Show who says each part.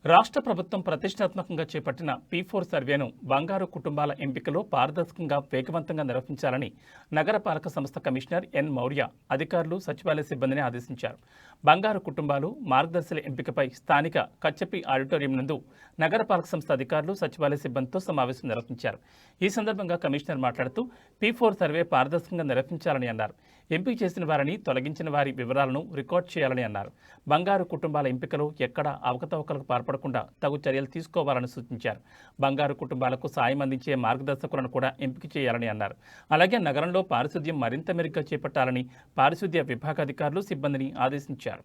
Speaker 1: రాష్ట్ర ప్రభుత్వం ప్రతిష్టాత్మకంగా చేపట్టిన P4 సర్వేను బంగారు కుటుంబాల ఎంపికలో పారదర్శకంగా వేగవంతంగా నిర్వహించాలని నగరపాలక సంస్థ కమిషనర్ ఎన్ మౌర్య అధికారులు సచివాలయ సిబ్బందిని ఆదేశించారు. బంగారు కుటుంబాలు మార్గదర్శుల ఎంపికపై స్థానిక కచ్చపి ఆడిటోరియం నందు నగరపాలక సంస్థ అధికారులు సచివాలయ సిబ్బందితో సమావేశం నిర్వహించారు. ఈ సందర్భంగా కమిషనర్ మాట్లాడుతూ P4 సర్వే పారదర్శకంగా నిర్వహించాలని అన్నారు. ఎంపిక చేసిన వారిని తొలగించిన వారి వివరాలను రికార్డ్ చేయాలని అన్నారు. బంగారు కుటుంబాల ఎంపికలో ఎక్కడా అవకతవకలకు పాల్పడకుండా తగు చర్యలు తీసుకోవాలని సూచించారు. బంగారు కుటుంబాలకు సాయం అందించే మార్గదర్శకులను కూడా ఎంపిక చేయాలని అన్నారు. అలాగే నగరంలో పారిశుద్ధ్యం మరింత మెరుగ్గా చేపట్టాలని పారిశుద్ధ్య విభాగాధికారులు సిబ్బందిని ఆదేశించారు.